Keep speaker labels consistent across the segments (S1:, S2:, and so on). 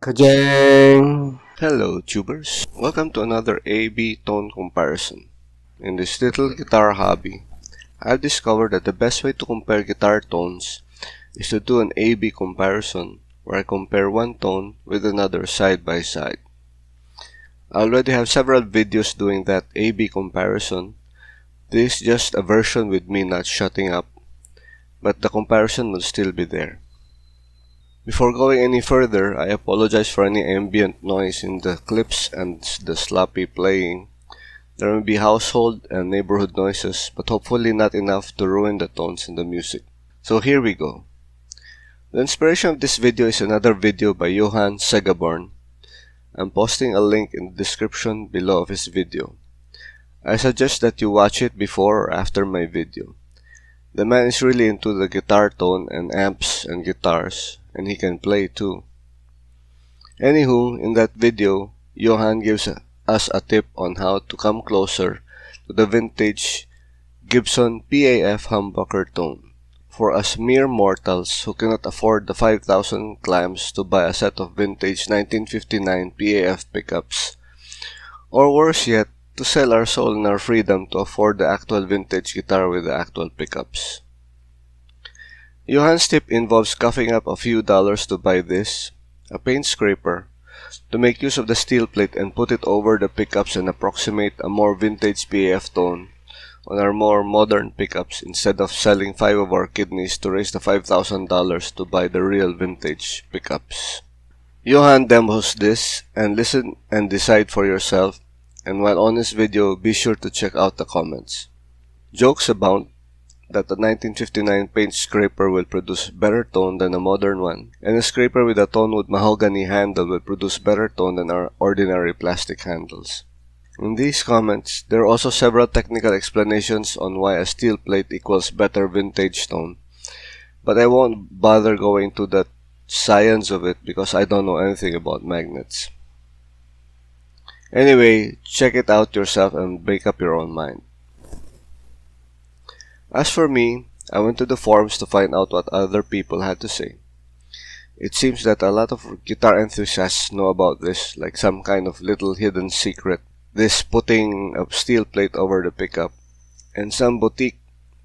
S1: Kajang! Hello tubers! Welcome to another A-B tone comparison. In this little guitar hobby, I've discovered that the best way to compare guitar tones is to do an A-B comparison where I compare one tone with another side by side. I already have several videos doing that A-B comparison. This is just a version with me not shutting up, but the comparison will still be there. Before going any further, I apologize for any ambient noise in the clips and the sloppy playing. There may be household and neighborhood noises, but hopefully not enough to ruin the tones in the music. So here we go. The inspiration of this video is another video by Johan Segaborn. I'm posting a link in the description below of his video. I suggest that you watch it before or after my video. The man is really into the guitar tone and amps and guitars, and he can play too. Anywho, in that video, Johan gives us a tip on how to come closer to the vintage Gibson PAF humbucker tone for us mere mortals who cannot afford the 5,000 clams to buy a set of vintage 1959 PAF pickups, or worse yet, to sell our soul and our freedom to afford the actual vintage guitar with the actual pickups. Johan's tip involves coughing up a few dollars to buy this, a paint scraper, to make use of the steel plate and put it over the pickups and approximate a more vintage PAF tone on our more modern pickups instead of selling 5 of our kidneys to raise the $5,000 to buy the real vintage pickups. Johan demos this, and listen and decide for yourself, and while on this video, be sure to check out the comments. Jokes abound that the 1959 paint scraper will produce better tone than a modern one, and a scraper with a tonewood mahogany handle will produce better tone than our ordinary plastic handles. In these comments, there are also several technical explanations on why a steel plate equals better vintage tone, but I won't bother going to the science of it because I don't know anything about magnets. Anyway, check it out yourself and make up your own mind. As for me, I went to the forums to find out what other people had to say. It seems that a lot of guitar enthusiasts know about this, like some kind of little hidden secret, this putting a steel plate over the pickup, and some boutique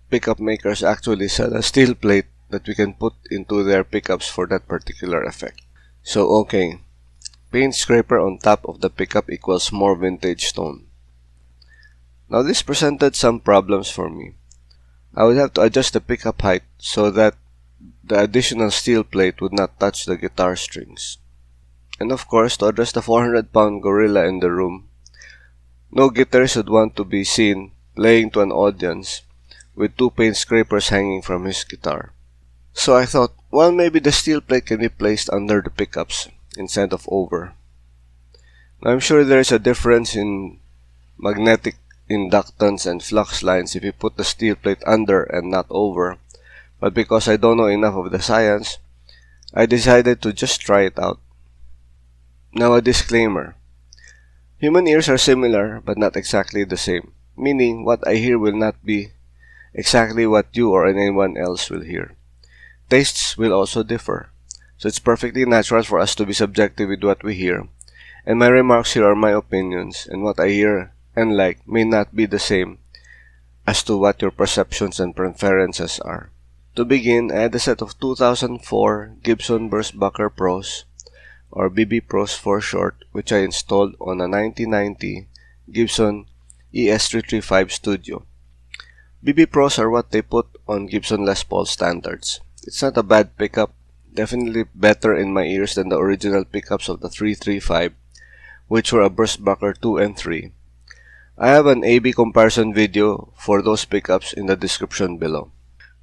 S1: pickup makers actually sell a steel plate that we can put into their pickups for that particular effect. So okay, paint scraper on top of the pickup equals more vintage tone. Now this presented some problems for me. I would have to adjust the pickup height so that the additional steel plate would not touch the guitar strings. And of course, to address the 400-pound gorilla in the room, no guitarist would want to be seen playing to an audience with 2 paint scrapers hanging from his guitar. So I thought, well, maybe the steel plate can be placed under the pickups instead of over. Now, I'm sure there is a difference in magnetic inductance and flux lines if you put the steel plate under and not over, but because I don't know enough of the science, I decided to just try it out. Now a disclaimer. Human ears are similar but not exactly the same, meaning what I hear will not be exactly what you or anyone else will hear. Tastes will also differ, so it's perfectly natural for us to be subjective with what we hear, and my remarks here are my opinions, and what I hear and like may not be the same as to what your perceptions and preferences are. To begin, I had a set of 2004 Gibson Burstbucker Pros, or BB Pros for short, which I installed on a 1990 Gibson ES335 Studio. BB Pros are what they put on Gibson Les Paul standards. It's not a bad pickup, definitely better in my ears than the original pickups of the 335, which were a Burstbucker 2 and 3. I have an A-B comparison video for those pickups in the description below.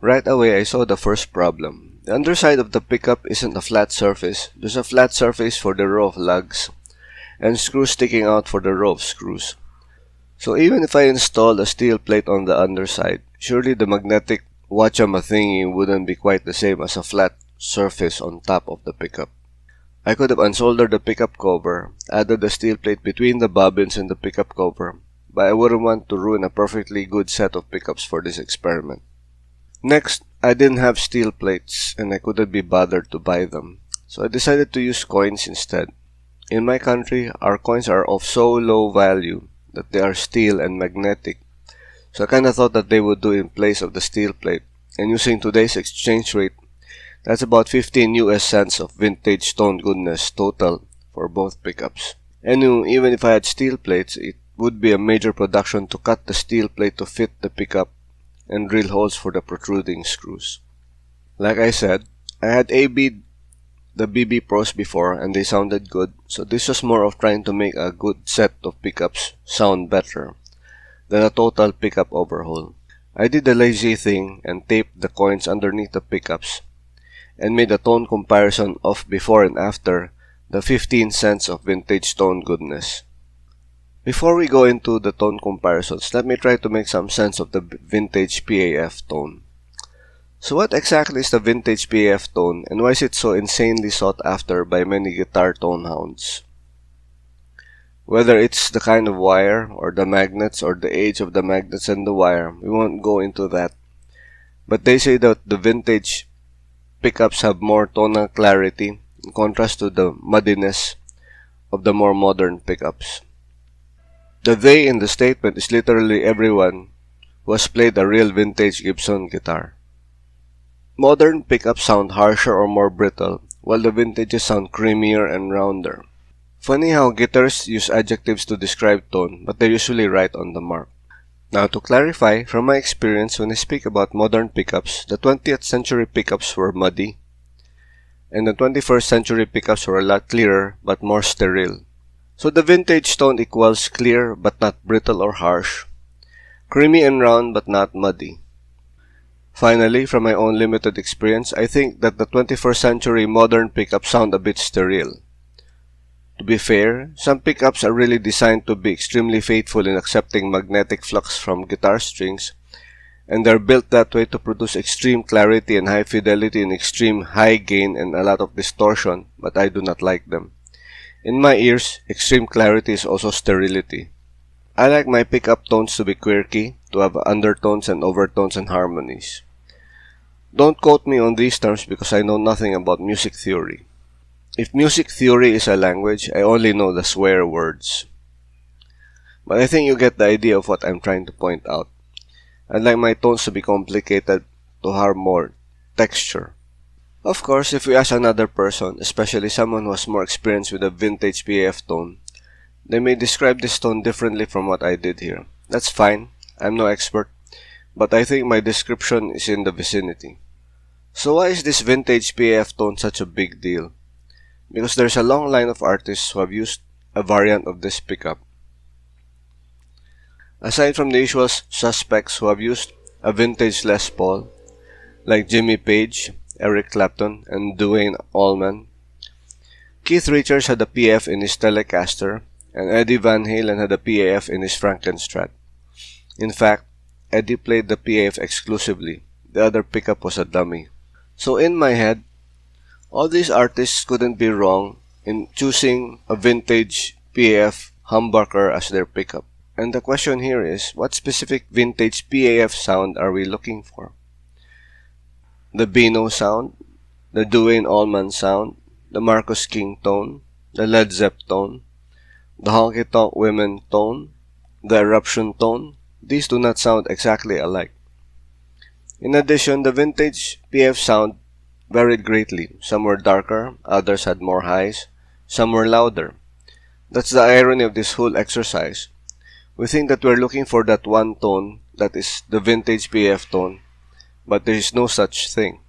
S1: Right away, I saw the first problem. The underside of the pickup isn't a flat surface. There's a flat surface for the row of lugs, and screws sticking out for the row of screws. So even if I installed a steel plate on the underside, surely the magnetic wachama thingy wouldn't be quite the same as a flat surface on top of the pickup. I could have unsoldered the pickup cover, added the steel plate between the bobbins and the pickup cover, but I wouldn't want to ruin a perfectly good set of pickups for this experiment. Next, I didn't have steel plates and I couldn't be bothered to buy them. So I decided to use coins instead. In my country, our coins are of so low value that they are steel and magnetic. So I kinda thought that they would do in place of the steel plate. And using today's exchange rate, that's about 15 US cents of vintage stone goodness total for both pickups. And even if I had steel plates, it would be a major production to cut the steel plate to fit the pickup and drill holes for the protruding screws. Like I said, I had AB'd the BB Pros before and they sounded good, so this was more of trying to make a good set of pickups sound better than a total pickup overhaul. I did the lazy thing and taped the coins underneath the pickups and made a tone comparison of before and after the 15 cents of vintage tone goodness. Before we go into the tone comparisons, let me try to make some sense of the vintage PAF tone. So what exactly is the vintage PAF tone and why is it so insanely sought after by many guitar tone hounds? Whether it's the kind of wire or the magnets or the age of the magnets and the wire, we won't go into that. But they say that the vintage pickups have more tonal clarity in contrast to the muddiness of the more modern pickups. The they in the statement is literally everyone who has played a real vintage Gibson guitar. Modern pickups sound harsher or more brittle, while the vintages sound creamier and rounder. Funny how guitarists use adjectives to describe tone, but they're usually right on the mark. Now to clarify, from my experience when I speak about modern pickups, the 20th century pickups were muddy, and the 21st century pickups were a lot clearer but more sterile. So the vintage tone equals clear but not brittle or harsh, creamy and round but not muddy. Finally, from my own limited experience, I think that the 21st century modern pickups sound a bit sterile. To be fair, some pickups are really designed to be extremely faithful in accepting magnetic flux from guitar strings, and they're built that way to produce extreme clarity and high fidelity and extreme high gain and a lot of distortion, but I do not like them. In my ears, extreme clarity is also sterility. I like my pickup tones to be quirky, to have undertones and overtones and harmonies. Don't quote me on these terms because I know nothing about music theory. If music theory is a language, I only know the swear words. But I think you get the idea of what I'm trying to point out. I'd like my tones to be complicated, to have more texture. Of course, if we ask another person, especially someone who has more experience with a vintage PAF tone, they may describe this tone differently from what I did here. That's fine, I'm no expert, but I think my description is in the vicinity. So why is this vintage PAF tone such a big deal? Because there's a long line of artists who have used a variant of this pickup. Aside from the usual suspects who have used a vintage Les Paul, like Jimmy Page, Eric Clapton, and Duane Allman, Keith Richards had a PAF in his Telecaster, and Eddie Van Halen had a PAF in his Frankenstrat. In fact, Eddie played the PAF exclusively. The other pickup was a dummy. So in my head, all these artists couldn't be wrong in choosing a vintage PAF humbucker as their pickup. And the question here is, what specific vintage PAF sound are we looking for? The Beano sound, the Duane Allman sound, the Marcus King tone, the Led Zepp tone, the Honky Tonk Women tone, the Eruption tone. These do not sound exactly alike. In addition, the vintage PAF sound varied greatly. Some were darker, others had more highs, some were louder. That's the irony of this whole exercise. We think that we're looking for that one tone that is the vintage PAF tone, but there is no such thing.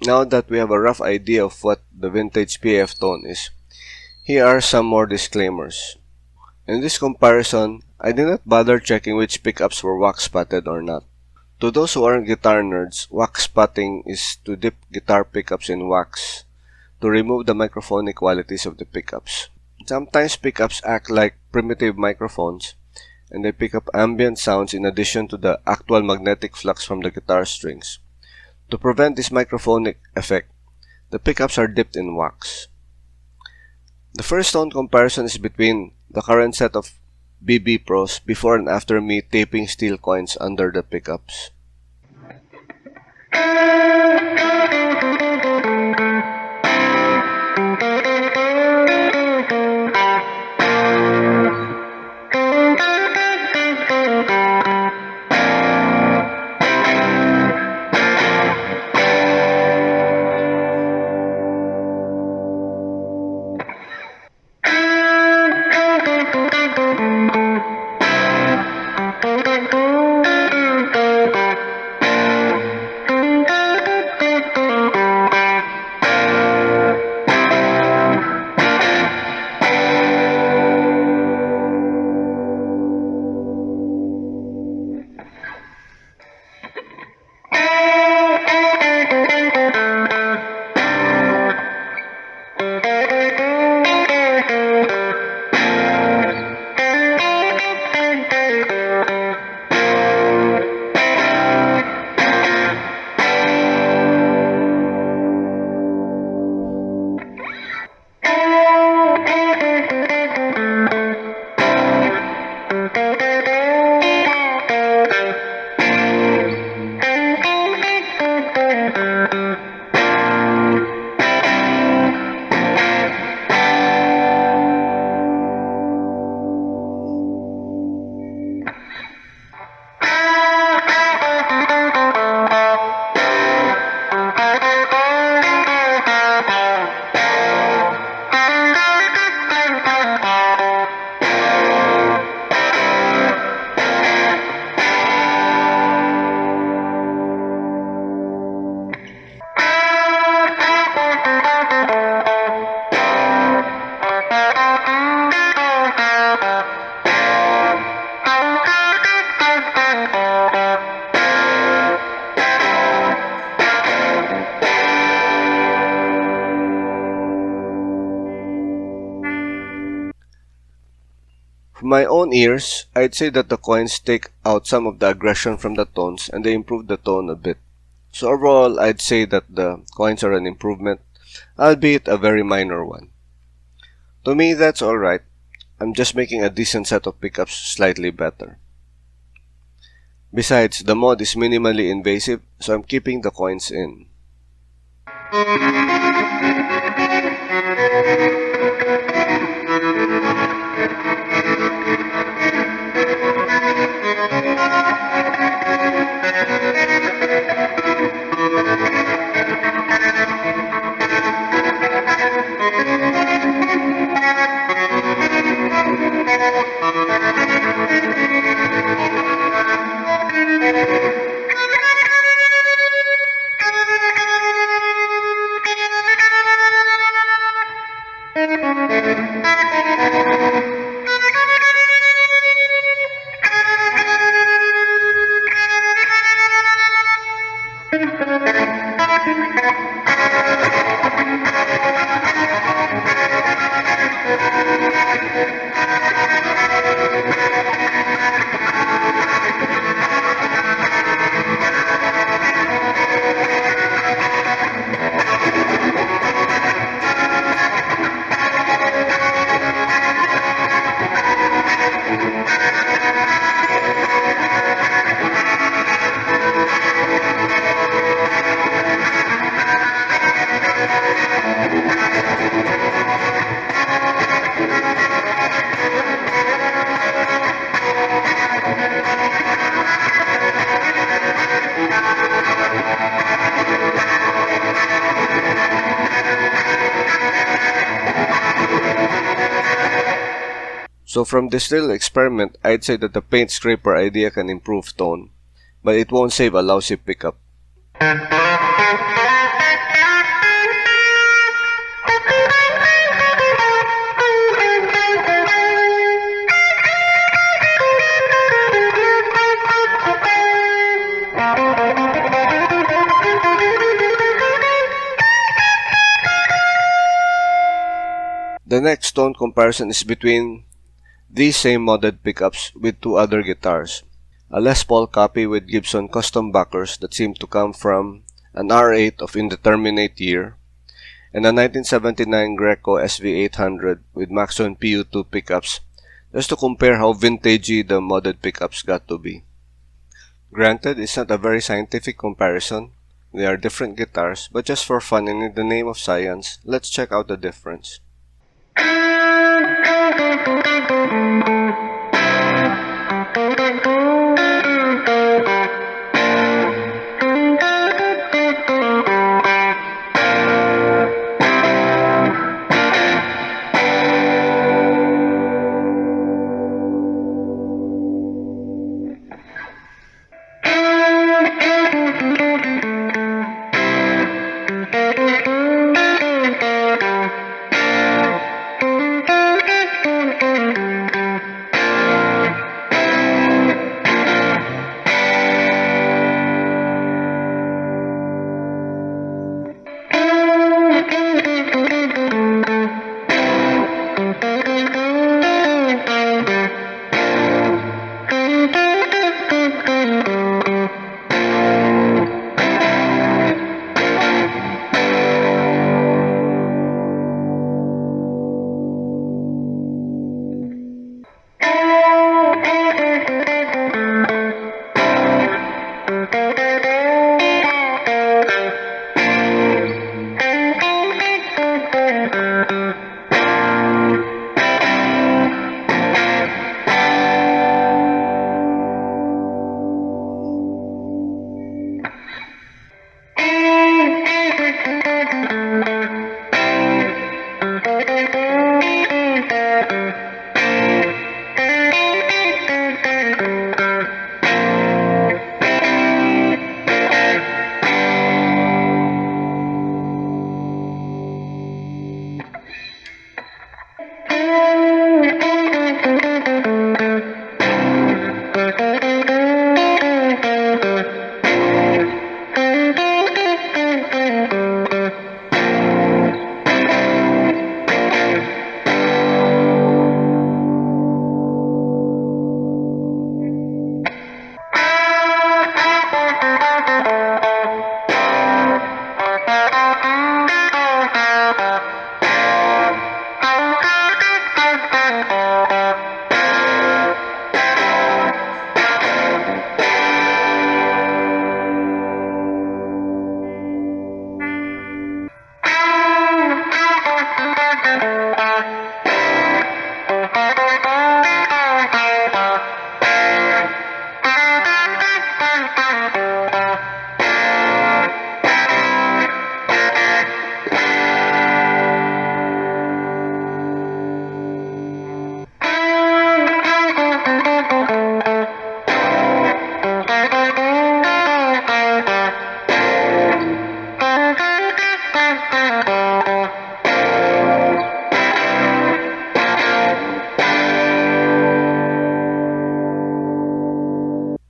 S1: Now that we have a rough idea of what the vintage PAF tone is, here are some more disclaimers. In this comparison, I did not bother checking which pickups were wax spotted or not. To those who aren't guitar nerds, wax spotting is to dip guitar pickups in wax to remove the microphonic qualities of the pickups. Sometimes pickups act like primitive microphones and they pick up ambient sounds in addition to the actual magnetic flux from the guitar strings. To prevent this microphonic effect, the pickups are dipped in wax. The first tone comparison is between the current set of BB Pros before and after me taping steel coins under the pickups. From my own ears, I'd say that the coins take out some of the aggression from the tones and they improve the tone a bit. So overall, I'd say that the coins are an improvement, albeit a very minor one. To me, that's alright. I'm just making a decent set of pickups slightly better. Besides, the mod is minimally invasive, so I'm keeping the coins in. So from this little experiment, I'd say that the paint scraper idea can improve tone, but it won't save a lousy pickup. The next tone comparison is between these same modded pickups with two other guitars. A Les Paul copy with Gibson custom backers that seem to come from an R8 of indeterminate year, and a 1979 Greco SV800 with Maxon PU2 pickups, just to compare how vintagey the modded pickups got to be. Granted, it's not a very scientific comparison. They are different guitars, but just for fun and in the name of science, let's check out the difference.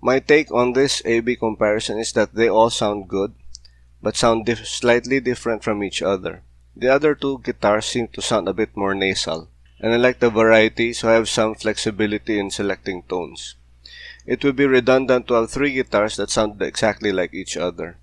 S1: My take on this A-B comparison is that they all sound good, but sound slightly different from each other. The other two guitars seem to sound a bit more nasal, and I like the variety, so I have some flexibility in selecting tones. It would be redundant to have three guitars that sound exactly like each other.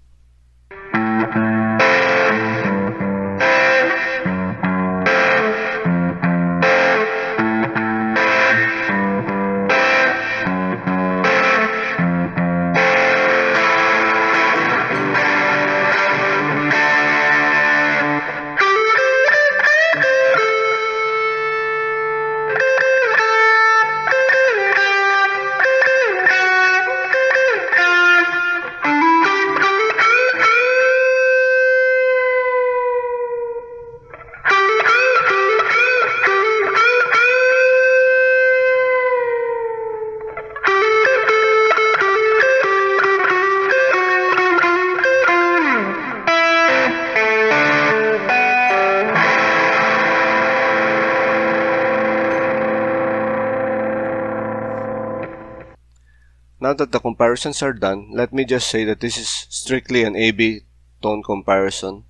S1: Now that the comparisons are done, let me just say that this is strictly an A-B tone comparison.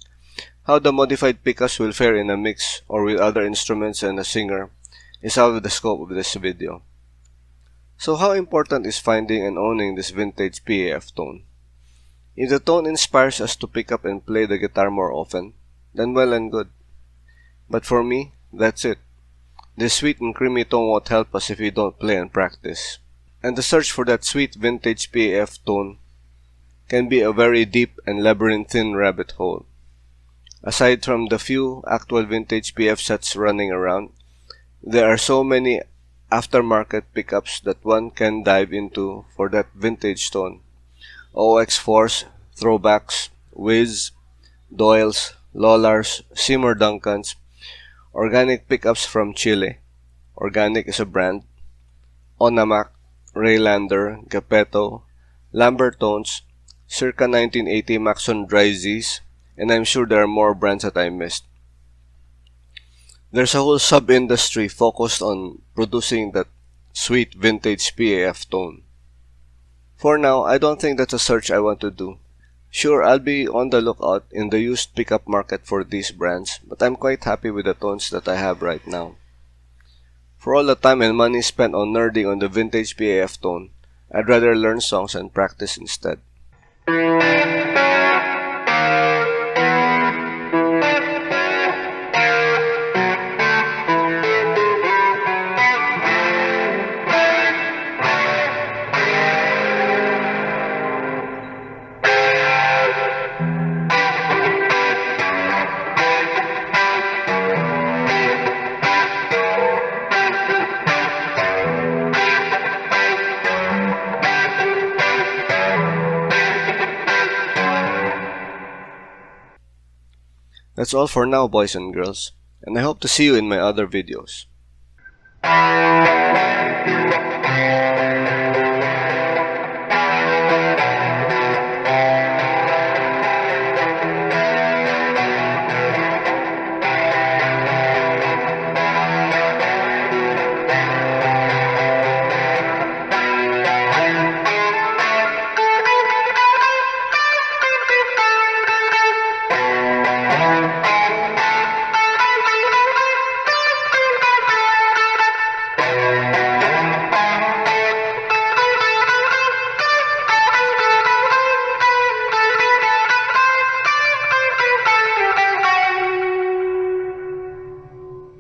S1: How the modified pickups will fare in a mix or with other instruments and a singer is out of the scope of this video. So how important is finding and owning this vintage PAF tone? If the tone inspires us to pick up and play the guitar more often, then well and good. But for me, that's it. This sweet and creamy tone won't help us if we don't play and practice. And the search for that sweet vintage PAF tone can be a very deep and labyrinthine rabbit hole. Aside from the few actual vintage PAF sets running around, there are so many aftermarket pickups that one can dive into for that vintage tone. OX4s, throwbacks, Wiz, Doyles, Lollars, Seymour Duncans, organic pickups from Chile. Organic is a brand. Onamac, Raylander, Gepetto, Lambertones, circa 1980 Maxon Dry Z's, and I'm sure there are more brands that I missed. There's a whole sub-industry focused on producing that sweet vintage PAF tone. For now, I don't think that's a search I want to do. Sure, I'll be on the lookout in the used pickup market for these brands, but I'm quite happy with the tones that I have right now. For all the time and money spent on nerding on the vintage PAF tone, I'd rather learn songs and practice instead. That's all for now, boys and girls, and I hope to see you in my other videos.